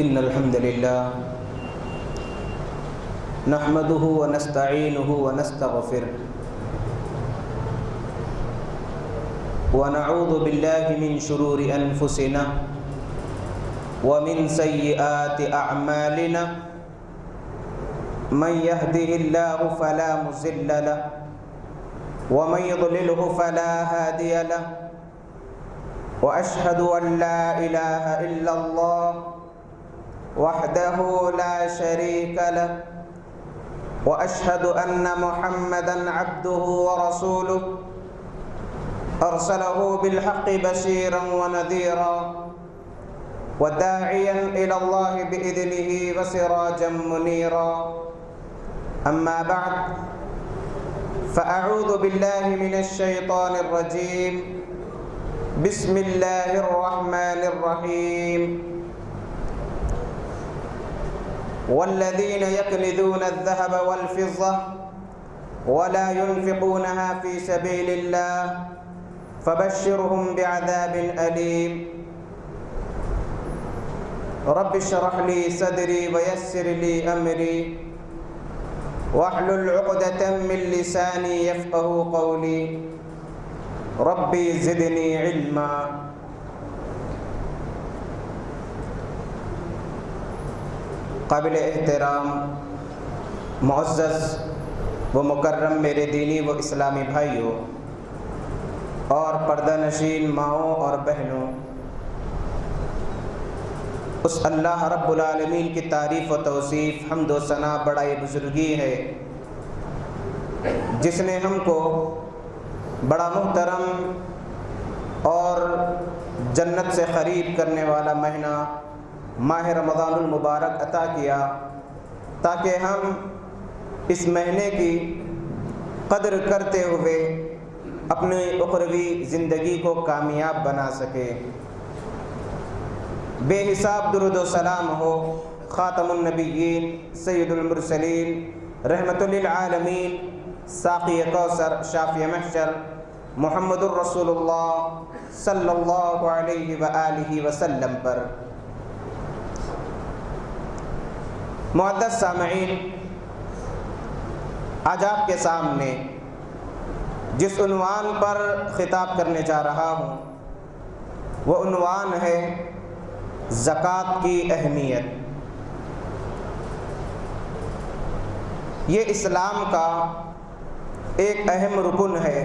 إن الحمد لله نحمده ونستعينه ونستغفره ونعوذ بالله من شرور أنفسنا ومن سيئات أعمالنا من يهده الله فلا مضل له ومن يضلله فلا هادي له وأشهد أن لا إله إلا الله وحده لا شريك له وأشهد أن محمدًا عبده ورسوله أرسله بالحق بشيرًا ونذيرًا وداعيًا إلى الله بإذنه وسراجًا منيرًا أما بعد فأعوذ بالله من الشيطان الرجيم بسم الله الرحمن الرحيم والذين يكنزون الذهب والفضة ولا ينفقونها في سبيل الله فبشرهم بعذاب أليم رب اشرح لي صدري ويسر لي أمري واحلل عقدة من لساني يفقه قولي ربي زدني علما۔ قابل احترام معزز و مکرم میرے دینی و اسلامی بھائیوں اور پردہ نشین ماؤں اور بہنوں، اس اللہ رب العالمین کی تعریف و توصیف، حمد و ثنا، بڑائی بزرگی ہے جس نے ہم کو بڑا محترم اور جنت سے قریب کرنے والا مہینہ ماہ رمضان المبارک عطا کیا تاکہ ہم اس مہینے کی قدر کرتے ہوئے اپنی اخروی زندگی کو کامیاب بنا سکے۔ بے حساب درود و سلام ہو خاتم النبیین سید المرسلین رحمت للعالمین ساقی کوثر شافی محشر محمد الرسول اللہ صلی اللہ علیہ وآلہ وسلم پر۔ معزز سامعین، آج آپ کے سامنے جس عنوان پر خطاب کرنے جا رہا ہوں وہ عنوان ہے زکوٰۃ کی اہمیت۔ یہ اسلام کا ایک اہم رکن ہے۔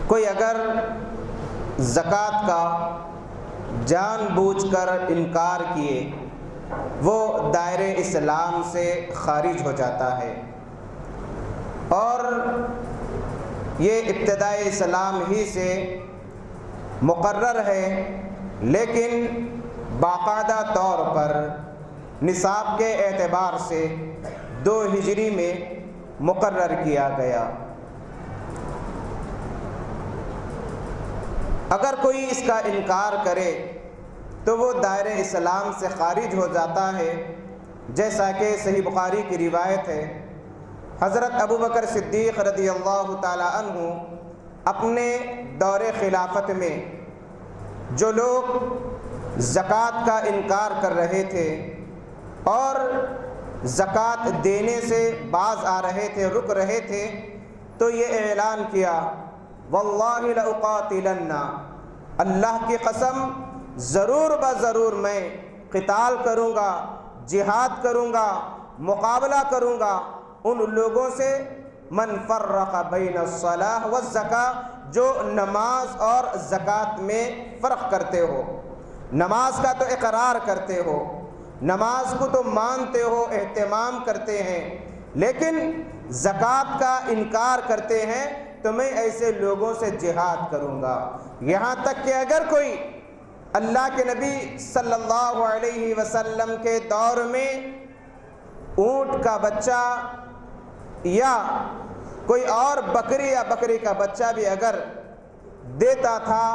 کوئی اگر زکوٰۃ کا جان بوجھ کر انکار کیے وہ دائرے اسلام سے خارج ہو جاتا ہے، اور یہ ابتدائی اسلام ہی سے مقرر ہے، لیکن باقاعدہ طور پر نصاب کے اعتبار سے 2 ہجری میں مقرر کیا گیا۔ اگر کوئی اس کا انکار کرے تو وہ دائرہ اسلام سے خارج ہو جاتا ہے، جیسا کہ صحیح بخاری کی روایت ہے۔ حضرت ابو بکر صدیق رضی اللہ تعالی عنہ اپنے دور خلافت میں جو لوگ زکوٰۃ کا انکار کر رہے تھے اور زکوٰۃ دینے سے باز آ رہے تھے، رک رہے تھے، تو یہ اعلان کیا، واللہ لأقاتلن، اللہ کی قسم ضرور بضرور میں قتال کروں گا، جہاد کروں گا، مقابلہ کروں گا ان لوگوں سے من فرق بین الصلاۃ والزکاۃ، جو نماز اور زکوٰۃ میں فرق کرتے ہو۔ نماز کا تو اقرار کرتے ہو، نماز کو تو مانتے ہو، اہتمام کرتے ہیں، لیکن زکوٰۃ کا انکار کرتے ہیں، تو میں ایسے لوگوں سے جہاد کروں گا۔ یہاں تک کہ اگر کوئی اللہ کے نبی صلی اللہ علیہ وسلم کے دور میں اونٹ کا بچہ یا کوئی اور بکری یا بکری کا بچہ بھی اگر دیتا تھا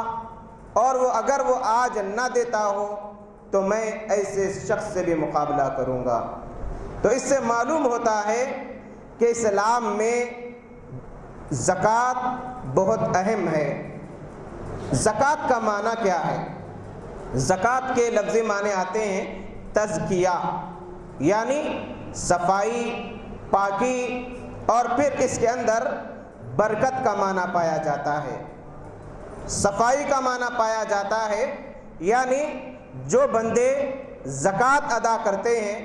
اور اگر وہ آج نہ دیتا ہو تو میں ایسے شخص سے بھی مقابلہ کروں گا۔ تو اس سے معلوم ہوتا ہے کہ اسلام میں زکوٰۃ بہت اہم ہے۔ زکوٰۃ کا معنی کیا ہے؟ زکوٰۃ کے لفظی معنی آتے ہیں تزکیہ، یعنی صفائی، پاکی، اور پھر اس کے اندر برکت کا معنی پایا جاتا ہے، صفائی کا معنی پایا جاتا ہے، یعنی جو بندے زکوٰۃ ادا کرتے ہیں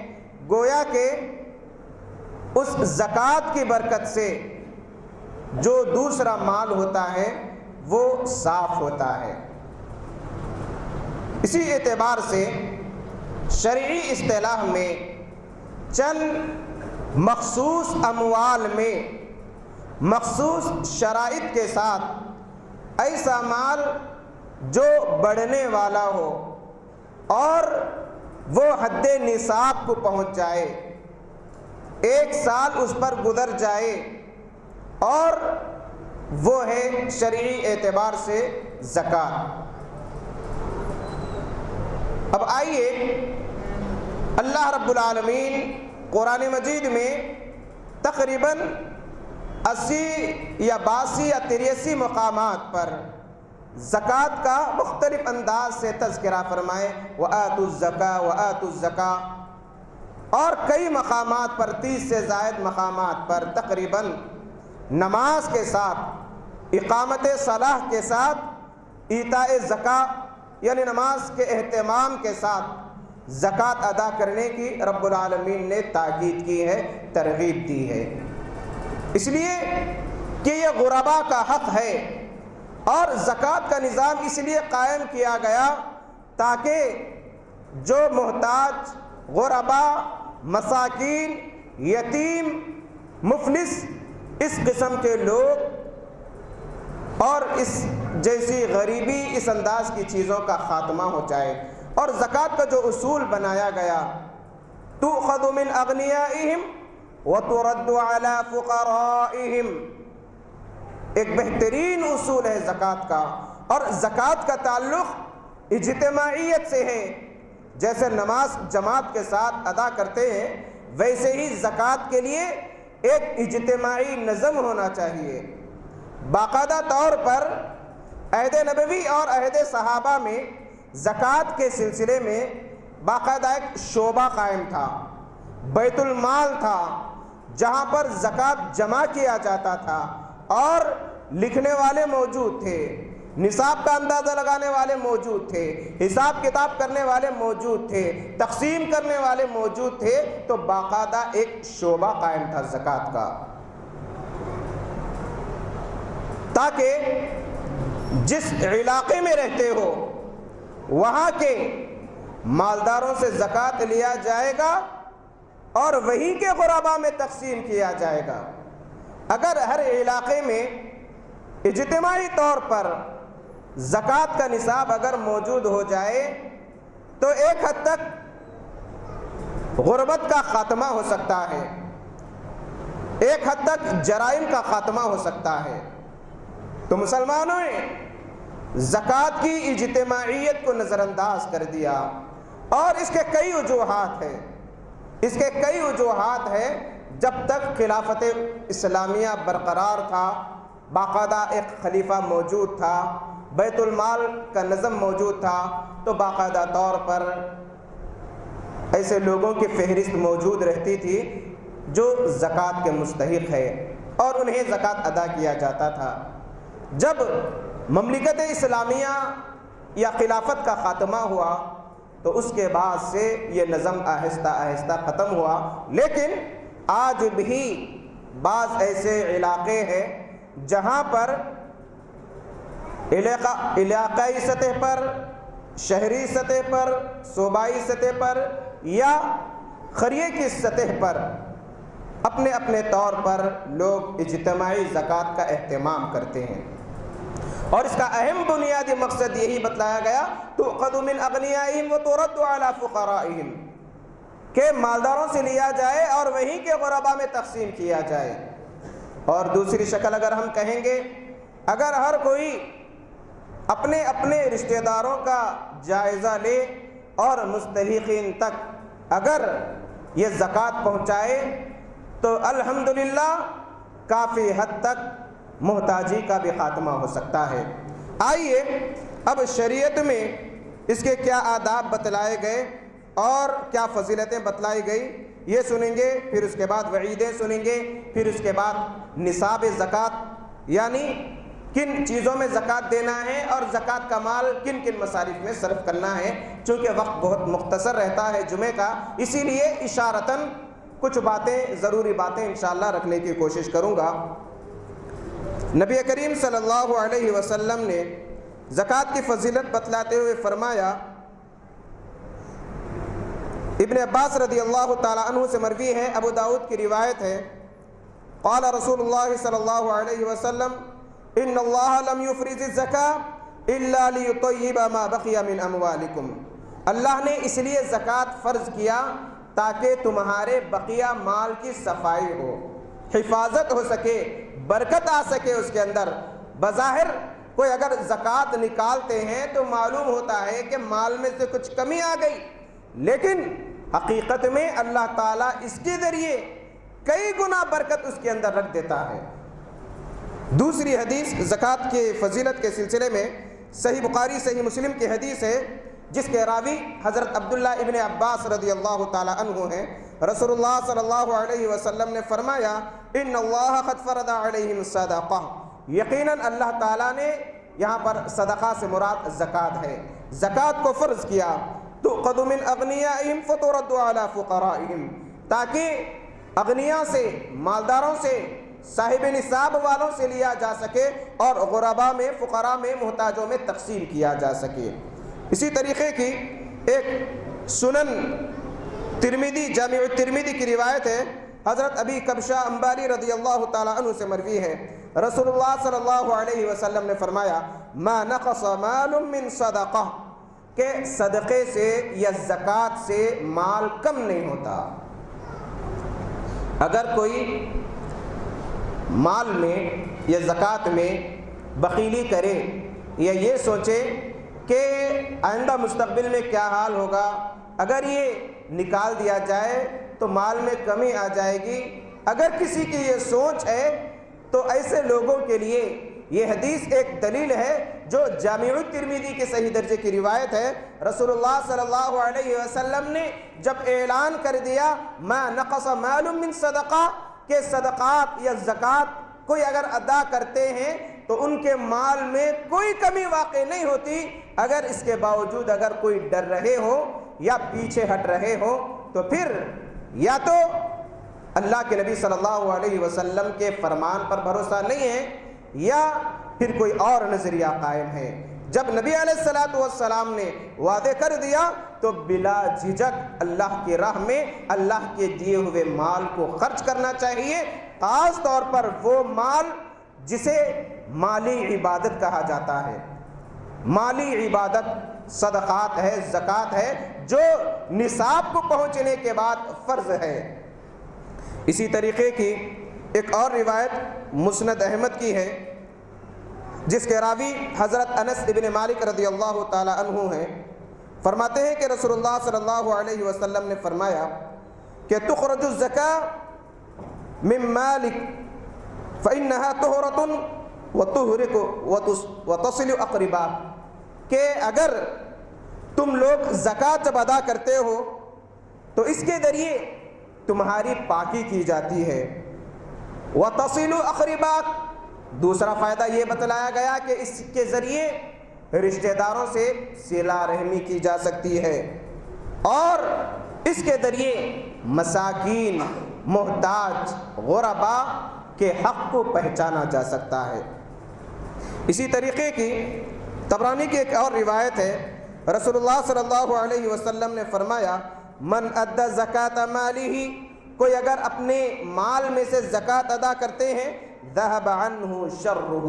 گویا کہ اس زکوٰۃ کی برکت سے جو دوسرا مال ہوتا ہے وہ صاف ہوتا ہے۔ اسی اعتبار سے شرعی اصطلاح میں چند مخصوص اموال میں مخصوص شرائط کے ساتھ ایسا مال جو بڑھنے والا ہو اور وہ حد نصاب کو پہنچ جائے، 1 سال اس پر گزر جائے، اور وہ ہے شرعی اعتبار سے زکوٰۃ۔ اب آئیے اللہ رب العالمین قرآن مجید میں تقریباً 80 یا 82 یا 83 مقامات پر زکوٰۃ کا مختلف انداز سے تذکرہ فرمائے، وَآتُوا الزَّكَاةَ وَآتُوا الزَّكَاةَ، اور کئی مقامات پر 30 سے زائد مقامات پر تقریباً نماز کے ساتھ، اقامت صلاح کے ساتھ ایتاء زکوٰۃ یعنی نماز کے اہتمام کے ساتھ زکوٰۃ ادا کرنے کی رب العالمین نے تاکید کی ہے، ترغیب دی ہے، اس لیے کہ یہ غرباء کا حق ہے، اور زکوٰۃ کا نظام اس لیے قائم کیا گیا تاکہ جو محتاج، غرباء، مساکین، یتیم، مفلس، اس قسم کے لوگ اور اس جیسی غریبی، اس انداز کی چیزوں کا خاتمہ ہو جائے۔ اور زکوٰۃ کا جو اصول بنایا گیا، تُؤْخَذُ مِنْ أَغْنِيَائِهِمْ وَتُرَدُّ عَلَى فُقَرَائِهِمْ، ایک بہترین اصول ہے زکوٰۃ کا، اور زکوٰۃ کا تعلق اجتماعیت سے ہے، جیسے نماز جماعت کے ساتھ ادا کرتے ہیں ویسے ہی زکوٰۃ کے لیے ایک اجتماعی نظم ہونا چاہیے۔ باقاعدہ طور پر عہد نبوی اور عہد صحابہ میں زکوٰۃ کے سلسلے میں باقاعدہ ایک شعبہ قائم تھا، بیت المال تھا، جہاں پر زکوٰۃ جمع کیا جاتا تھا، اور لکھنے والے موجود تھے، نصاب کا اندازہ لگانے والے موجود تھے، حساب کتاب کرنے والے موجود تھے، تقسیم کرنے والے موجود تھے، تو باقاعدہ ایک شعبہ قائم تھا زکوٰۃ کا، تاکہ جس علاقے میں رہتے ہو وہاں کے مالداروں سے زکوٰۃ لیا جائے گا اور وہیں کے غرباء میں تقسیم کیا جائے گا۔ اگر ہر علاقے میں اجتماعی طور پر زکوٰۃ کا نصاب اگر موجود ہو جائے تو ایک حد تک غربت کا خاتمہ ہو سکتا ہے، ایک حد تک جرائم کا خاتمہ ہو سکتا ہے۔ تو مسلمانوں نے زکوٰۃ کی اجتماعیت کو نظر انداز کر دیا، اور اس کے کئی وجوہات ہیں، اس کے کئی وجوہات ہیں۔ جب تک خلافت اسلامیہ برقرار تھا، باقاعدہ ایک خلیفہ موجود تھا، بیت المال کا نظم موجود تھا، تو باقاعدہ طور پر ایسے لوگوں کی فہرست موجود رہتی تھی جو زکوٰۃ کے مستحق ہے، اور انہیں زکوٰۃ ادا کیا جاتا تھا۔ جب مملکت اسلامیہ یا خلافت کا خاتمہ ہوا تو اس کے بعد سے یہ نظم آہستہ آہستہ ختم ہوا، لیکن آج بھی بعض ایسے علاقے ہیں جہاں پر علاقائی سطح پر، شہری سطح پر، صوبائی سطح پر یا قریے کی سطح پر اپنے اپنے طور پر لوگ اجتماعی زکوٰۃ کا اہتمام کرتے ہیں، اور اس کا اہم بنیادی مقصد یہی بتلایا گیا، تُؤْخَذُ مِنْ أَغْنِيَائِهِمْ وَتُرَدُّ عَلَى فُقَرَائِهِمْ، کہ مالداروں سے لیا جائے اور وہیں کے غرباء میں تقسیم کیا جائے۔ اور دوسری شکل اگر ہم کہیں گے، اگر ہر کوئی اپنے اپنے رشتہ داروں کا جائزہ لے اور مستحقین تک اگر یہ زکوٰۃ پہنچائے تو الحمدللہ کافی حد تک محتاجی کا بھی خاتمہ ہو سکتا ہے۔ آئیے اب شریعت میں اس کے کیا آداب بتلائے گئے اور کیا فضیلتیں بتلائی گئی، یہ سنیں گے۔ پھر اس کے بعد وعیدیں سنیں گے، پھر اس کے بعد نصاب زکوٰۃ یعنی کن چیزوں میں زکوٰۃ دینا ہے اور زکوٰۃ کا مال کن کن مصارف میں صرف کرنا ہے۔ چونکہ وقت بہت مختصر رہتا ہے جمعے کا، اسی لیے اشارتاً کچھ باتیں، ضروری باتیں انشاءاللہ رکھنے کی کوشش کروں گا۔ نبی کریم صلی اللہ علیہ وسلم نے زکوٰۃ کی فضیلت بتلاتے ہوئے فرمایا، ابن عباس رضی اللہ تعالیٰ عنہ سے مروی ہے، ابو داؤد کی روایت ہے، قال رسول اللہ صلی اللہ علیہ وسلم ان اللہ لم یفرض الزکاۃ الا لیطیب ما بقی من اموالکم۔ اللہ نے اس لیے زکوٰۃ فرض کیا تاکہ تمہارے بقیہ مال کی صفائی ہو، حفاظت ہو سکے، برکت آ سکے اس کے اندر۔ بظاہر کوئی اگر زکوٰۃ نکالتے ہیں تو معلوم ہوتا ہے کہ مال میں سے کچھ کمی آ گئی، لیکن حقیقت میں اللہ تعالیٰ اس کے ذریعے کئی گنا برکت اس کے اندر رکھ دیتا ہے۔ دوسری حدیث زکوٰۃ کے فضیلت کے سلسلے میں صحیح بخاری صحیح مسلم کی حدیث ہے، جس کے راوی حضرت عبداللہ ابن عباس رضی اللہ تعالیٰ عنہ ہیں۔ رسول اللہ صلی اللہ علیہ وسلم نے فرمایا، ان اللہ قد فرض علیہم صدقہ، یقیناً اللہ تعالیٰ نے، یہاں پر صدقہ سے مراد زکوٰۃ ہے، زکوٰۃ کو فرض کیا، تؤخذ من اغنیائہم فترد علی فقرائہم، تاکہ اغنیاء سے، مالداروں سے، صاحب نصاب والوں سے لیا جا سکے اور غرباء میں، فقراء میں، محتاجوں میں تقسیم کیا جا سکے۔ اسی طریقے کی ایک سنن ترمذی، جامع ترمذی کی روایت ہے، حضرت ابی کبشہ انباری رضی اللہ تعالیٰ عنہ سے مروی ہے، رسول اللہ صلی اللہ علیہ وسلم نے فرمایا، ما نقص مال من صدقہ، کہ صدقے سے یا زکوٰۃ سے مال کم نہیں ہوتا۔ اگر کوئی مال میں یا زکوٰۃ میں بخیلی کرے یا یہ سوچے کہ آئندہ مستقبل میں کیا حال ہوگا، اگر یہ نکال دیا جائے تو مال میں کمی آ جائے گی، اگر کسی کی یہ سوچ ہے تو ایسے لوگوں کے لیے یہ حدیث ایک دلیل ہے جو جامع ترمذی کے صحیح درجے کی روایت ہے۔ رسول اللہ صلی اللہ علیہ وسلم نے جب اعلان کر دیا ما نقص مال من صدقہ، کہ صدقات یا زکوٰۃ کوئی اگر ادا کرتے ہیں تو ان کے مال میں کوئی کمی واقع نہیں ہوتی، اگر اس کے باوجود اگر کوئی ڈر رہے ہو یا پیچھے ہٹ رہے ہو تو پھر یا تو اللہ کے نبی صلی اللہ علیہ وسلم کے فرمان پر بھروسہ نہیں ہے یا پھر کوئی اور نظریہ قائم ہے۔ جب نبی علیہ السلام نے وعدے کر دیا تو بلا جھجک اللہ کی راہ میں اللہ کے دیے ہوئے مال کو خرچ کرنا چاہیے، خاص طور پر وہ مال جسے مالی عبادت کہا جاتا ہے۔ مالی عبادت صدقات ہے، زکوٰۃ ہے، جو نصاب کو پہنچنے کے بعد فرض ہے۔ اسی طریقے کی ایک اور روایت مسند احمد کی ہے، جس کے راوی حضرت انس ابن مالک رضی اللہ تعالی عنہ ہیں، فرماتے ہیں کہ رسول اللہ صلی اللہ علیہ وسلم نے فرمایا کہ تخرج الزکاۃ من مالک فإنها طہرۃ وتصل اقربا، کہ اگر تم لوگ زکوٰۃ جب ادا کرتے ہو تو اس کے ذریعے تمہاری پاکی کی جاتی ہے، وتصل اقربا، دوسرا فائدہ یہ بتلایا گیا کہ اس کے ذریعے رشتہ داروں سے صلہ رحمی کی جا سکتی ہے اور اس کے ذریعے مساکین، محتاج، غرباء کے حق کو پہچانا جا سکتا ہے۔ اسی طریقے کی طبرانی کی ایک اور روایت ہے، رسول اللہ صلی اللہ علیہ وسلم نے فرمایا من ادى زکاۃ مالہ، کوئی اگر اپنے مال میں سے زکوٰۃ ادا کرتے ہیں ذهب عنہ شرہ،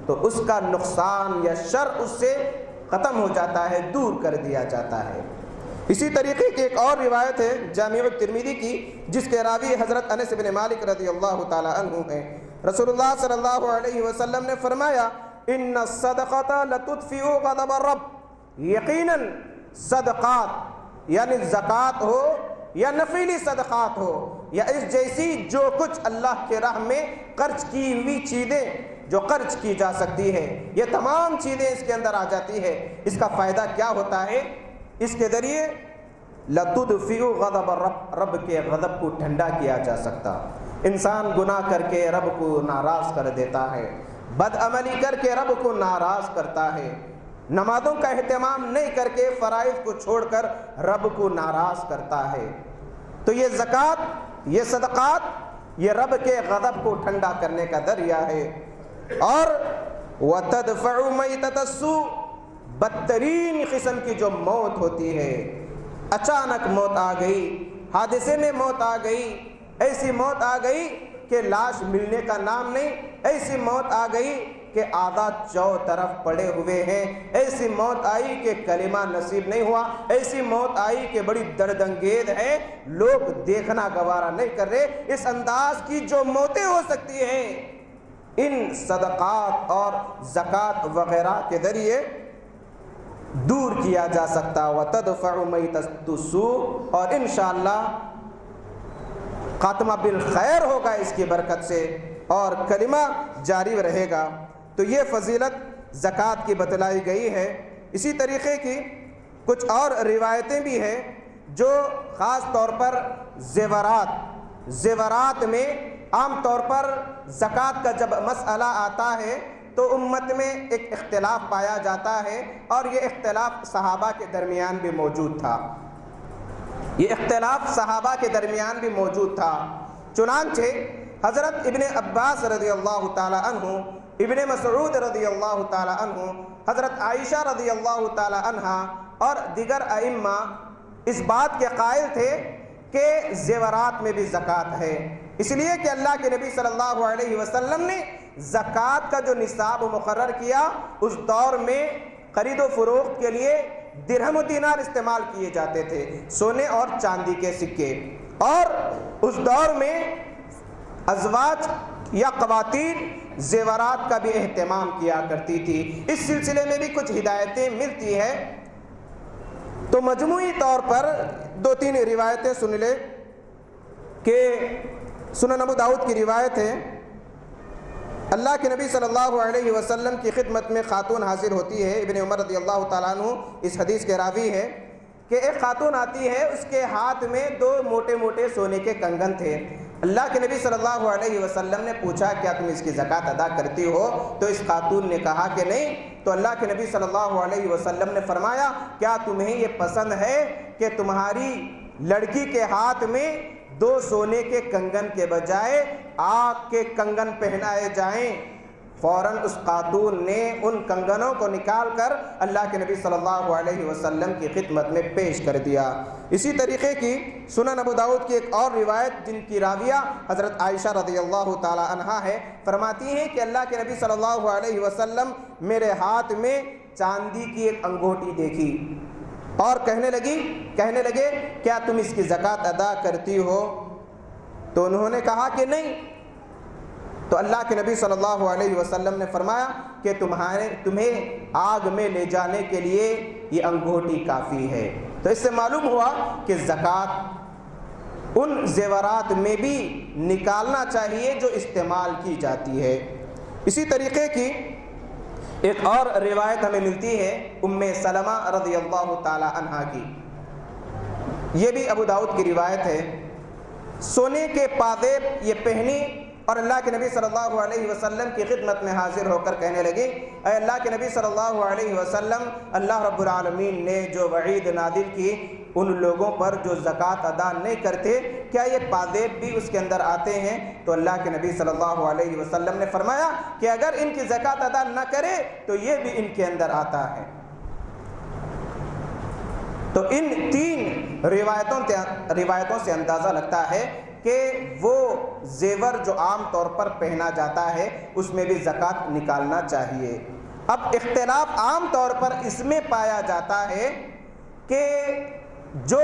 تو اس کا نقصان یا شر اس سے ختم ہو جاتا ہے، دور کر دیا جاتا ہے۔ اسی طریقے کی ایک اور روایت ہے جامع ترمذی کی، جس کے راوی حضرت انس بن مالک رضی اللہ تعالی عنہ ہیں، رسول اللہ صلی اللہ علیہ وسلم نے فرمایا ان الصدقۃ لتطفئ غضب الرب، یقیناً صدقات یعنی زکوٰۃ ہو یا نفلی صدقات ہو یا اس جیسی جو کچھ اللہ کے راہ میں خرچ کی ہوئی چیزیں جو خرچ کی جا سکتی ہے، یہ تمام چیزیں اس کے اندر آ جاتی ہے۔ اس کا فائدہ کیا ہوتا ہے؟ اس کے ذریعے لَتُدْفِئُ غَضَبَ رب کے غضب کو ٹھنڈا کیا جا سکتا۔ انسان گناہ کر کے رب کو ناراض کر دیتا ہے، بد عملی کر کے رب کو ناراض کرتا ہے، نمازوں کا اہتمام نہیں کر کے فرائض کو چھوڑ کر رب کو ناراض کرتا ہے۔ تو یہ زکوٰۃ، یہ صدقات، یہ رب کے غضب کو ٹھنڈا کرنے کا ذریعہ ہے۔ اور وَتَدْفَعُ مَيْتَةَ السُّوءِ، بدترین قسم کی جو موت ہوتی ہے، اچانک موت آ گئی، حادثے میں موت آ گئی، ایسی موت آ گئی کہ لاش ملنے کا نام نہیں، ایسی موت آ گئی کہ آدھا چو طرف پڑے ہوئے ہیں، ایسی موت آئی کہ کلمہ نصیب نہیں ہوا، ایسی موت آئی کہ بڑی درد انگیز ہے، لوگ دیکھنا گوارا نہیں کر رہے۔ اس انداز کی جو موتیں ہو سکتی ہیں، ان صدقات اور زکوٰۃ وغیرہ کے ذریعے دور کیا جا سکتا۔ وَتَدْفَعُ مَيْتَةَ السُّوءِ، اور انشاءاللہ خاتمہ بالخیر ہوگا اس کی برکت سے، اور کلمہ جاری رہے گا۔ تو یہ فضیلت زکوٰۃ کی بتلائی گئی ہے۔ اسی طریقے کی کچھ اور روایتیں بھی ہیں جو خاص طور پر زیورات میں عام طور پر زکوٰۃ کا جب مسئلہ آتا ہے تو امت میں ایک اختلاف پایا جاتا ہے، اور یہ اختلاف صحابہ کے درمیان بھی موجود تھا۔ یہ اختلاف صحابہ کے درمیان بھی موجود تھا۔ چنانچہ حضرت ابن عباس رضی اللہ تعالی عنہ، ابن مسعود رضی اللہ تعالی عنہ، حضرت عائشہ رضی اللہ تعالی عنہا اور دیگر ائمہ اس بات کے قائل تھے کہ زیورات میں بھی زکوٰۃ ہے، اس لیے کہ اللہ کے نبی صلی اللہ علیہ وسلم نے زکوٰۃ کا جو نصاب مقرر کیا، اس دور میں خرید و فروخت کے لیے درہم و دینار استعمال کیے جاتے تھے، سونے اور چاندی کے سکے، اور اس دور میں ازواج یا خواتین زیورات کا بھی اہتمام کیا کرتی تھی۔ اس سلسلے میں بھی کچھ ہدایتیں ملتی ہیں۔ تو مجموعی طور پر دو تین روایتیں سن لے کہ سنن ابو داؤد کی روایت ہے، اللہ کے نبی صلی اللہ علیہ وسلم کی خدمت میں خاتون حاضر ہوتی ہے، ابن عمر رضی اللہ تعالیٰ عنہ اس حدیث کے راوی ہے، کہ ایک خاتون آتی ہے، اس کے ہاتھ میں دو موٹے موٹے سونے کے کنگن تھے۔ اللہ کے نبی صلی اللہ علیہ وسلم نے پوچھا کیا تم اس کی زکوٰۃ ادا کرتی ہو؟ تو اس خاتون نے کہا کہ نہیں۔ تو اللہ کے نبی صلی اللہ علیہ وسلم نے فرمایا کیا تمہیں یہ پسند ہے کہ تمہاری لڑکی کے ہاتھ میں دو سونے کے کنگن کے بجائے آگ کے کنگن پہنائے جائیں؟ فوراً اس خاتون نے ان کنگنوں کو نکال کر اللہ کے نبی صلی اللہ علیہ وسلم کی خدمت میں پیش کر دیا۔ اسی طریقے کی سنن ابو داؤد کی ایک اور روایت جن کی راویہ حضرت عائشہ رضی اللہ تعالی عنہا ہے، فرماتی ہیں کہ اللہ کے نبی صلی اللہ علیہ وسلم میرے ہاتھ میں چاندی کی ایک انگوٹھی دیکھی اور کہنے لگے کیا تم اس کی زکوٰۃ ادا کرتی ہو؟ تو انہوں نے کہا کہ نہیں۔ تو اللہ کے نبی صلی اللہ علیہ وسلم نے فرمایا کہ تمہیں آگ میں لے جانے کے لیے یہ انگوٹھی کافی ہے۔ تو اس سے معلوم ہوا کہ زکوٰۃ ان زیورات میں بھی نکالنا چاہیے جو استعمال کی جاتی ہے۔ اسی طریقے کی ایک اور روایت ہمیں ملتی ہے ام سلمہ رضی اللہ تعالی عنہا کی، یہ بھی ابو داؤد کی روایت ہے۔ سونے کے پازیب یہ پہنی اور اللہ کے نبی صلی اللہ علیہ وسلم کی خدمت میں حاضر ہو کر کہنے لگی اے اللہ کے نبی صلی اللہ علیہ وسلم، اللہ رب العالمین نے جو وعید نازل کی ان لوگوں پر جو زکوٰۃ ادا نہیں کرتے، کیا یہ پازیب بھی اس کے اندر آتے ہیں؟ تو اللہ کے نبی صلی اللہ علیہ وسلم نے فرمایا کہ اگر ان کی زکوٰۃ ادا نہ کرے تو یہ بھی ان کے اندر آتا ہے۔ تو ان تین روایتوں سے اندازہ لگتا ہے کہ وہ زیور جو عام طور پر پہنا جاتا ہے اس میں بھی زکوٰۃ نکالنا چاہیے۔ اب اختلاف عام طور پر اس میں پایا جاتا ہے کہ جو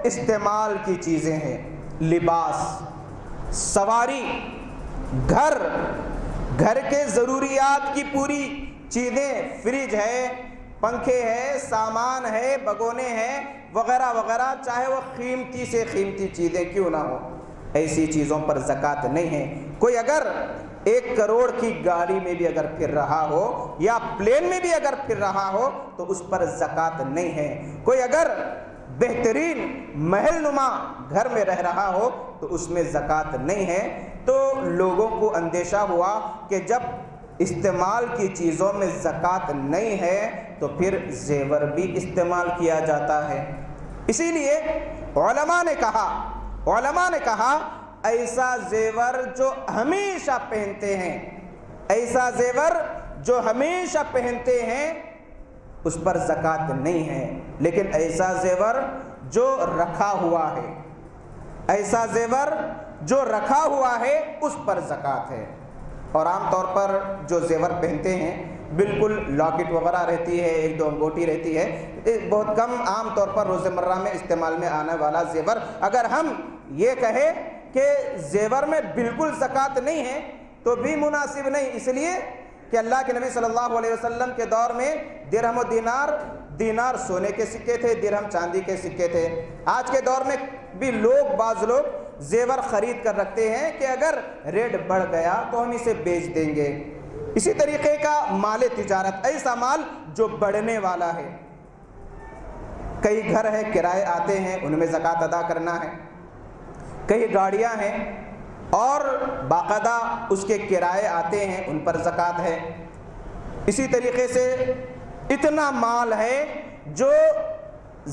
استعمال کی چیزیں ہیں، لباس، سواری، گھر کے ضروریات کی پوری چیزیں، فریج ہے، پنکھے ہیں، سامان ہے، بگونے ہیں وغیرہ وغیرہ، چاہے وہ قیمتی سے قیمتی چیزیں کیوں نہ ہو، ایسی چیزوں پر زکوٰۃ نہیں ہے۔ کوئی اگر 1 کروڑ کی گاڑی میں بھی اگر پھر رہا ہو یا پلین میں بھی اگر پھر رہا ہو تو اس پر زکوٰۃ نہیں ہے۔ کوئی اگر بہترین محل نما گھر میں رہ رہا ہو تو اس میں زکوٰۃ نہیں ہے۔ تو لوگوں کو اندیشہ ہوا کہ جب استعمال کی چیزوں میں زکوٰۃ نہیں ہے تو پھر زیور بھی استعمال کیا جاتا ہے۔ اسی لیے علماء نے کہا ایسا زیور جو ہمیشہ پہنتے ہیں، ایسا زیور جو ہمیشہ پہنتے ہیں اس پر زکوٰۃ نہیں ہے، لیکن ایسا زیور جو رکھا ہوا ہے، ایسا زیور جو رکھا ہوا ہے اس پر زکوٰۃ ہے۔ اور عام طور پر جو زیور پہنتے ہیں بالکل لاکٹ وغیرہ رہتی ہے، 1-2 انگوٹھی رہتی ہے، بہت کم عام طور پر روزمرہ میں استعمال میں آنے والا زیور، اگر ہم یہ کہیں کہ زیور میں بالکل زکوٰۃ نہیں ہے تو بھی مناسب نہیں، اس لیے کہ اللہ کے نبی صلی اللہ علیہ وسلم کے دور میں درہم و دینار سونے کے سکے تھے، درہم چاندی کے سکے تھے۔ آج کے دور میں بھی بعض لوگ زیور خرید کر رکھتے ہیں کہ اگر ریٹ بڑھ گیا تو ہم اسے بیچ دیں گے۔ اسی طریقے کا مال تجارت، ایسا مال جو بڑھنے والا ہے، کئی گھر ہیں کرائے آتے ہیں ان میں زکوٰۃ ادا کرنا ہے، کئی گاڑیاں ہیں اور باقاعدہ اس کے کرائے آتے ہیں ان پر زکوٰۃ ہے۔ اسی طریقے سے اتنا مال ہے جو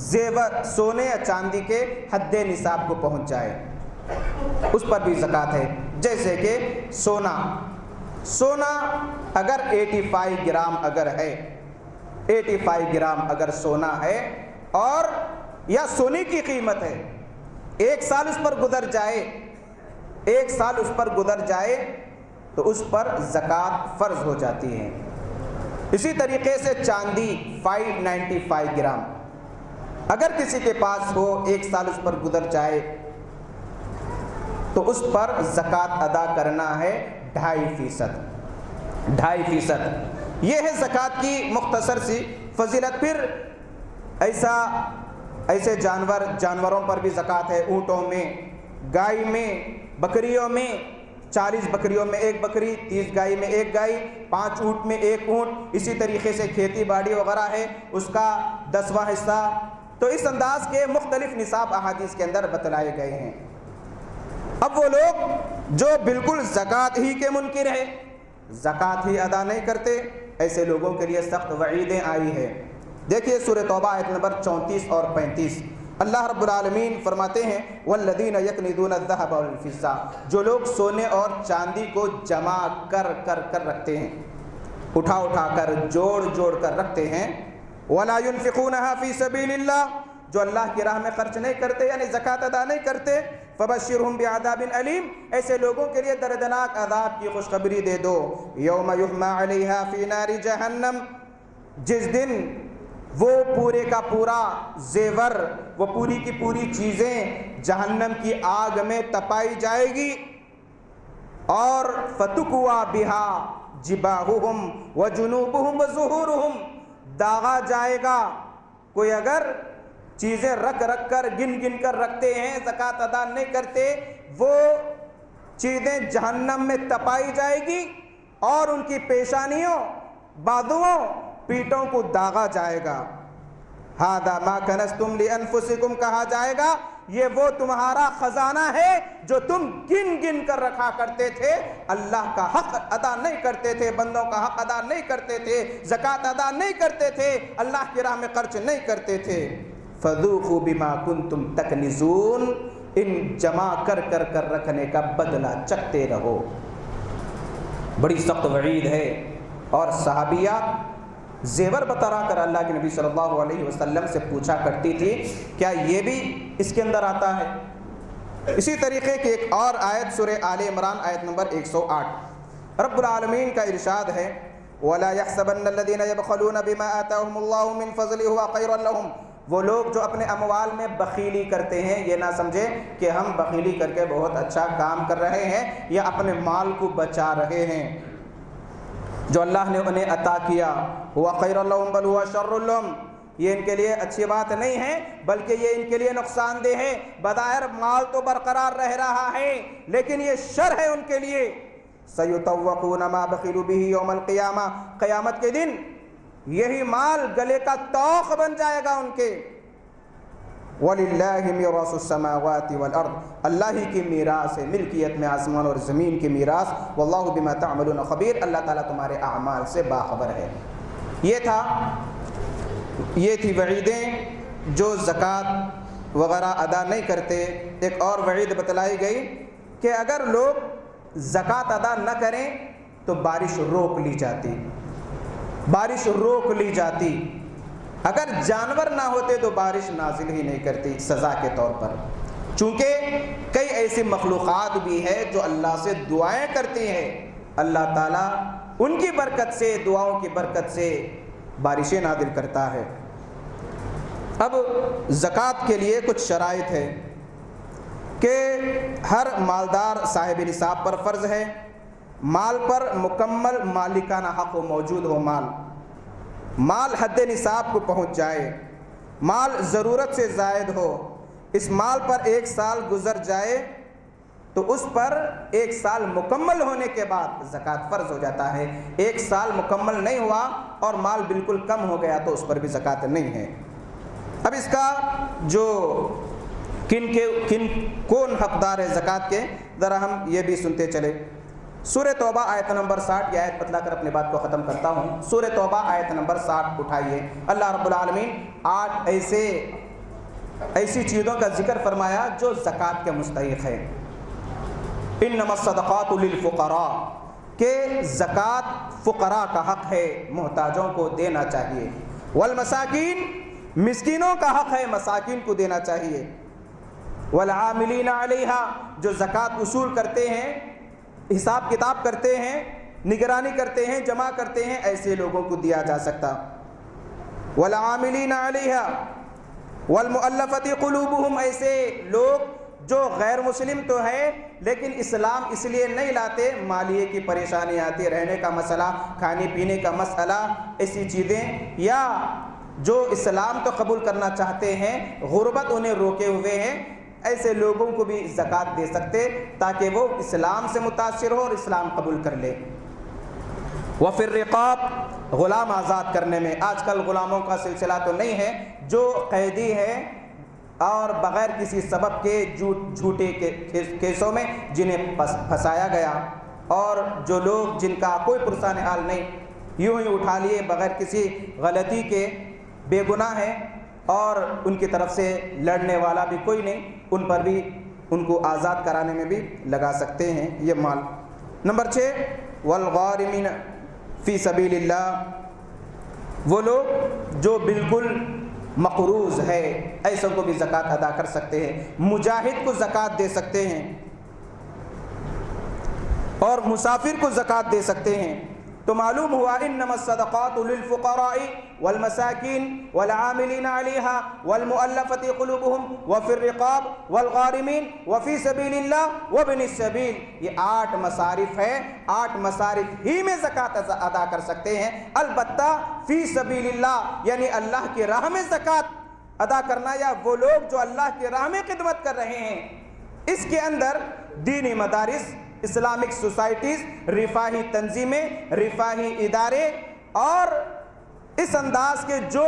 زیور سونے یا چاندی کے حد نصاب کو پہنچ جائے اس پر بھی زکوٰۃ ہے۔ جیسے کہ سونا اگر 85 گرام اگر ہے، 85 گرام اگر سونا ہے اور یا سونے کی قیمت ہے، 1 سال اس پر گزر جائے، 1 سال اس پر گزر جائے تو اس پر زکوٰۃ فرض ہو جاتی ہے۔ اسی طریقے سے چاندی 595 گرام اگر کسی کے پاس ہو، 1 سال اس پر گزر جائے تو اس پر زکوٰۃ ادا کرنا ہے 2.5%۔ یہ ہے زکوٰۃ کی مختصر سی فضیلت۔ پھر ایسے جانوروں پر بھی زکوٰۃ ہے، اونٹوں میں، گائے میں، بکریوں میں، 40 بکریوں میں 1 بکری، 30 گائے میں 1 گائے، 5 اونٹ میں 1 اونٹ۔ اسی طریقے سے کھیتی باڑی وغیرہ ہے اس کا 10واں حصہ۔ تو اس انداز کے مختلف نصاب احادیث کے اندر بتلائے گئے ہیں۔ اب وہ لوگ جو بالکل زکوٰۃ ہی کے منکر ہیں، زکوٰۃ ہی ادا نہیں کرتے، ایسے لوگوں کے لیے سخت وعیدیں آئی ہیں۔ دیکھیے سورہ توبہ آیت نمبر 34 اور 35، اللہ رب العالمین فرماتے ہیں والذین یکنزون الذھب والفضہ، جو لوگ سونے اور چاندی کو جمع کر رکھتے ہیں، اٹھا کر جوڑ کر رکھتے ہیں، ولا ينفقونها فی سبیل اللہ، جو اللہ کی راہ میں خرچ نہیں کرتے یعنی زکوٰۃ ادا نہیں کرتے، فبشرہم بعذاب علیم، ایسے لوگوں کے لیے دردناک عذاب کی خوشخبری دے دو۔ یوم یحمى علیہا فی نار جہنم، جس دن وہ پورے کا پورا زیور، وہ پوری کی پوری چیزیں جہنم کی آگ میں تپائی جائے گی، اور فتکوی بہا جباہہم وجنوبہم وظہورہم، داغا جائے گا۔ کوئی اگر چیزیں رکھ کر گن کر رکھتے ہیں، زکوٰۃ ادا نہیں کرتے، وہ چیزیں جہنم میں تپائی جائے گی اور ان کی پیشانیوں، بازوؤں، پیٹوں کو داغا جائے گا۔ ھذا ما کنزتم لانفسکم، کہا جائے گا یہ وہ تمہارا خزانہ ہے جو تم گن کر رکھا کرتے تھے، اللہ کا حق ادا نہیں کرتے تھے، بندوں کا حق ادا نہیں کرتے تھے، زکوٰۃ ادا نہیں کرتے تھے، اللہ کی راہ میں خرچ نہیں کرتے تھے۔ فذوقوا بما کنتم تکنزون، ان جمع کر رکھنے کا بدلہ چکھتے رہو۔ بڑی سخت وعید ہے۔ اور صحابیہ زیور بترا کر اللہ کے نبی صلی اللہ علیہ وسلم سے پوچھا کرتی تھی کیا یہ بھی اس کے اندر آتا ہے؟ اسی طریقے کی ایک اور آیت سورہ آل عمران آیت نمبر 108، رب العالمین کا ارشاد ہے وَلَا يَحْسَبَنَّ الَّذِينَ يَبْخَلُونَ بِمَا آتَاهُمُ اللَّهُ مِنْ فَضْلِهِ هُوَ خَيْرٌ لَهُمْ، وہ لوگ جو اپنے اموال میں بخیلی کرتے ہیں، یہ نہ سمجھے کہ ہم بخیلی کر کے بہت اچھا کام کر رہے ہیں یا اپنے مال کو بچا رہے ہیں۔ جو اللہ نے انہیں عطا کیا، ہوا خیر لہم بل ہوا شر لہم، یہ ان کے لیے اچھی بات نہیں ہے بلکہ یہ ان کے لیے نقصان دہ ہے۔ بظاہر مال تو برقرار رہ رہا ہے لیکن یہ شر ہے ان کے لیے۔ سَيُطَوَّقُونَ مَا بَخِلُوا بِهِ يَوْمَ الْقِيَامَةِ، قیامت کے دن یہی مال گلے کا طوق بن جائے گا ان کے۔ وَلِلَّهِ مِيرَاثُ السَّمَاوَاتِ وَالْأَرْضِ، اللہ ہی کی میراث ہے، ملکیت میں آسمان اور زمین کی میراث۔ وَاللَّهُ بِمَا تَعْمَلُونَ خَبِيرٌ، اللہ تعالیٰ تمہارے اعمال سے باخبر ہے۔ یہ تھی وعیدیں جو زکوٰۃ وغیرہ ادا نہیں کرتے۔ ایک اور وعید بتلائی گئی کہ اگر لوگ زکوٰۃ ادا نہ کریں تو بارش روک لی جاتی، بارش روک لی جاتی۔ اگر جانور نہ ہوتے تو بارش نازل ہی نہیں کرتی سزا کے طور پر، چونکہ کئی ایسی مخلوقات بھی ہے جو اللہ سے دعائیں کرتی ہیں، اللہ تعالیٰ ان کی برکت سے، دعاؤں کی برکت سے بارشیں نازل کرتا ہے۔ اب زکوٰۃ کے لیے کچھ شرائط ہے کہ ہر مالدار صاحب نصاب پر فرض ہے، مال پر مکمل مالکانہ حق موجود ہو، مال حد نصاب کو پہنچ جائے، مال ضرورت سے زائد ہو، اس مال پر 1 سال گزر جائے تو اس پر 1 سال مکمل ہونے کے بعد زکوٰۃ فرض ہو جاتا ہے۔ 1 سال مکمل نہیں ہوا اور مال بالکل کم ہو گیا تو اس پر بھی زکوٰۃ نہیں ہے۔ اب اس کا جو کون حقدار ہے زکوٰۃ کے، ذرا ہم یہ بھی سنتے چلے۔ سورہ توبہ آیت نمبر 60، یہ آیت بتلا کر اپنی بات کو ختم کرتا ہوں۔ سورہ توبہ آیت نمبر 60 اٹھائیے۔ اللہ رب العالمین 8 ایسی چیزوں کا ذکر فرمایا جو زکوٰۃ کے مستحق ہے۔ انما الصدقات للفقراء، کہ زکوٰۃ فقراء کا حق ہے، محتاجوں کو دینا چاہیے۔ والمساکین، مسکینوں کا حق ہے، مساکین کو دینا چاہیے۔ والعاملین علیہا، جو زکوٰۃ وصول کرتے ہیں، حساب کتاب کرتے ہیں، نگرانی کرتے ہیں، جمع کرتے ہیں، ایسے لوگوں کو دیا جا سکتا۔ والعاملین علیہا والمؤلفۃ قلوبہم، ایسے لوگ جو غیر مسلم تو ہے لیکن اسلام اس لیے نہیں لاتے، مالیے کی پریشانی آتی، رہنے کا مسئلہ، کھانے پینے کا مسئلہ، ایسی چیزیں، یا جو اسلام تو قبول کرنا چاہتے ہیں، غربت انہیں روکے ہوئے ہیں، ایسے لوگوں کو بھی زکوٰۃ دے سکتے تاکہ وہ اسلام سے متاثر ہو اور اسلام قبول کر لے۔ وفی الرقاب، غلام آزاد کرنے میں، آج کل غلاموں کا سلسلہ تو نہیں ہے، جو قیدی ہے اور بغیر کسی سبب کے جھوٹے کیسوں میں جنہیں پھنسایا گیا، اور جو لوگ جن کا کوئی پرسان حال نہیں، یوں ہی اٹھا لیے بغیر کسی غلطی کے، بے گناہ ہیں اور ان کی طرف سے لڑنے والا بھی کوئی نہیں، ان پر بھی ان کو آزاد کرانے میں بھی لگا سکتے ہیں یہ مال۔ نمبر 6، والغارمین فی سبیل اللہ، وہ لوگ جو بالکل مقروض ہے، ایسوں کو بھی زکوٰۃ ادا کر سکتے ہیں، مجاہد کو زکوٰۃ دے سکتے ہیں اور مسافر کو زکوٰۃ دے سکتے ہیں۔ تو معلوم ہوا انما الصدقات للفقراء والمساکین والعاملین علیہا والمؤلفۃ قلوبہم وفی الرقاب والغارمین وفی سبیل اللہ وابن السبیل، یہ 8 مصارف ہے، 8 مصارف ہی میں زکوٰۃ ادا کر سکتے ہیں۔ البتہ فی سبیل اللہ یعنی اللہ کی راہ میں زکوٰۃ ادا کرنا، یا وہ لوگ جو اللہ کی راہ میں خدمت کر رہے ہیں، اس کے اندر دینی مدارس، اسلامک سوسائٹیز، رفاہی تنظیمیں، رفاہی ادارے، اور اس انداز کے جو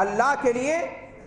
اللہ کے لیے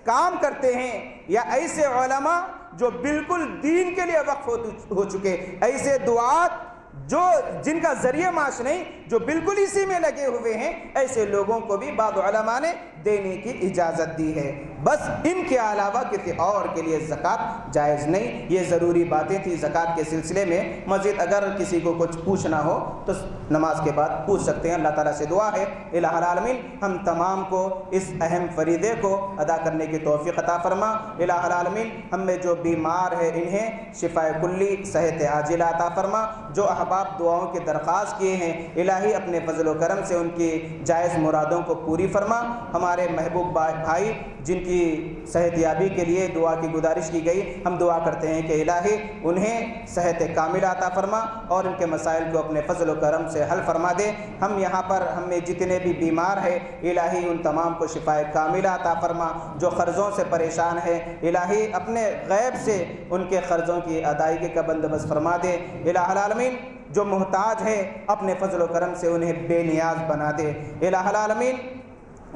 کام کرتے ہیں، یا ایسے علماء جو بالکل دین کے لیے وقف ہو چکے، ایسے دعات جو جن کا ذریعہ معاش نہیں، جو بالکل اسی میں لگے ہوئے ہیں، ایسے لوگوں کو بھی بعض علماء نے دینے کی اجازت دی ہے۔ بس ان کے علاوہ کسی اور کے لیے زکوٰۃ جائز نہیں۔ یہ ضروری باتیں تھیں زکوٰۃ کے سلسلے میں۔ مزید اگر کسی کو کچھ پوچھنا ہو تو نماز کے بعد پوچھ سکتے ہیں۔ اللہ تعالیٰ سے دعا ہے الہ العالمین ہم تمام کو اس اہم فریضے کو ادا کرنے کی توفیق عطا فرما۔ الہ العالمین ہم میں جو بیمار ہے انہیں شفائے کلی، صحت عاجلہ عطا فرما۔ جو احباب دعاؤں کی درخواست کیے ہیں، الہی اپنے فضل و کرم سے ان کی جائز مرادوں کو پوری فرما۔ ہمارے ہمارے محبوب بھائی جن کی صحت یابی کے لیے دعا کی گزارش کی گئی، ہم دعا کرتے ہیں کہ الہی انہیں صحت کاملہ عطا فرما اور ان کے مسائل کو اپنے فضل و کرم سے حل فرما دے۔ ہم یہاں پر ہم میں جتنے بھی بیمار ہیں الہی ان تمام کو شفاء کاملہ عطا فرما، جو قرضوں سے پریشان ہے الہی اپنے غیب سے ان کے قرضوں کی ادائیگی کا بندوبست فرما دے۔ الہ العالمین جو محتاج ہے اپنے فضل و کرم سے انہیں بے نیاز بنا دے۔ الہ العالمین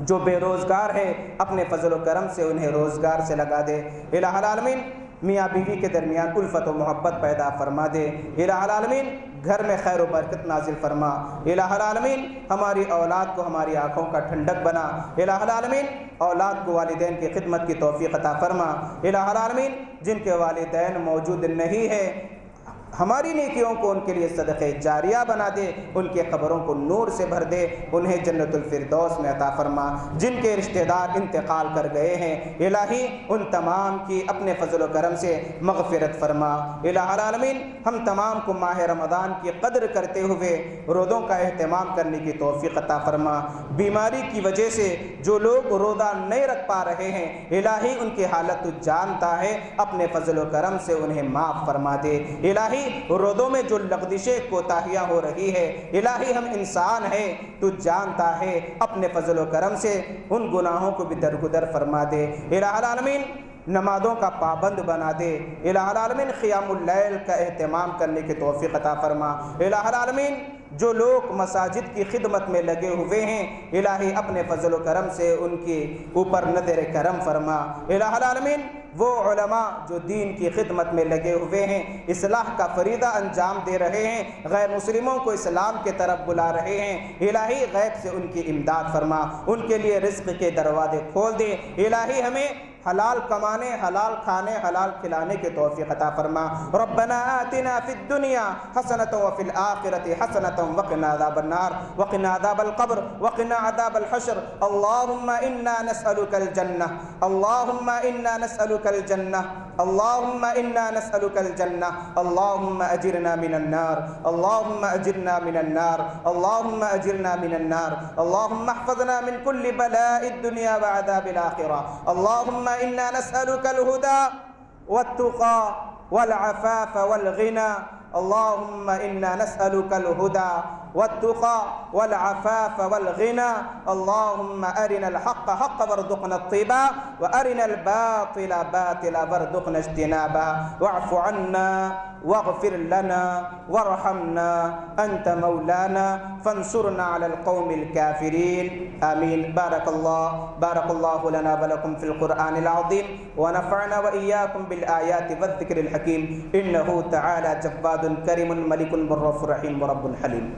جو بے روزگار ہے اپنے فضل و کرم سے انہیں روزگار سے لگا دے۔ الہ العالمین میاں بیوی کے درمیان الفت و محبت پیدا فرما دے۔ الہ العالمین گھر میں خیر و برکت نازل فرما۔ الہ العالمین ہماری اولاد کو ہماری آنکھوں کا ٹھنڈک بنا۔ الہ العالمین اولاد کو والدین کی خدمت کی توفیق عطا فرما۔ الہ العالمین جن کے والدین موجود نہیں ہے ہماری نیکیوں کو ان کے لیے صدقہ جاریہ بنا دے، ان کے قبروں کو نور سے بھر دے، انہیں جنت الفردوس میں عطا فرما۔ جن کے رشتہ دار انتقال کر گئے ہیں الہی ان تمام کی اپنے فضل و کرم سے مغفرت فرما۔ الہ العالمین ہم تمام کو ماہ رمضان کی قدر کرتے ہوئے روزوں کا اہتمام کرنے کی توفیق عطا فرما۔ بیماری کی وجہ سے جو لوگ روزہ نہیں رکھ پا رہے ہیں الہی ان کی حالت تو جانتا ہے، اپنے فضل و کرم سے انہیں معاف فرما دے۔ الہی روزوں میں جو لغزشیں کوتاہیاں ہو رہی ہے الہی ہم انسان ہیں تو جانتا ہے، اپنے فضل و کرم سے ان گناہوں کو بھی درگزر فرما دے۔ الہ العالمین نمازوں کا پابند بنا دے۔ الہ العالمین قیام اللیل کا اہتمام کرنے کی توفیق عطا فرما۔ الہ العالمین جو لوگ مساجد کی خدمت میں لگے ہوئے ہیں الہی اپنے فضل و کرم سے ان کے اوپر نظر کرم فرما۔ الہ العالمین وہ علماء جو دین کی خدمت میں لگے ہوئے ہیں، اصلاح کا فریضہ انجام دے رہے ہیں، غیر مسلموں کو اسلام کے طرف بلا رہے ہیں الہی غیب سے ان کی امداد فرما، ان کے لیے رزق کے دروازے کھول دے۔ الہی ہمیں حلال کمانے، حلال کھانے، حلال کھلانے کے توفیق عطا فرما۔ ربنا آتنا فی الدنیا حسنۃ وفی الآخرۃ حسنۃ وقنا عذاب النار وقنا عذاب القبر وقنا عذاب الحشر۔ اللهم انا نسألك الجنة، اللهم انا نسألك الجنة، اللهم انا نسألك الجنة، اللهم اجرنا من النار، اللهم اجرنا من النار، اللهم اجرنا من النار، اللهم احفظنا من كل بلاء الدنيا وعذاب الآخرة، اللهم انا نسألك الهدى والتقى والعفاف والغنى، اللهم انا نسألك الهدى والتقى والعفاف والغنى، اللهم أرنا الحق حقا وارزقنا اتباعه وأرنا الباطل باطلا وارزقنا اجتنابه، واعف عنا واغفر لنا وارحمنا أنت مولانا فانصرنا على القوم الكافرين آمين۔ بارك الله لنا ولكم في القرآن العظيم ونفعنا وإياكم بالآيات والذكر الحكيم، إنه تعالى جواد كريم ملك بر رحيم ورب حليم۔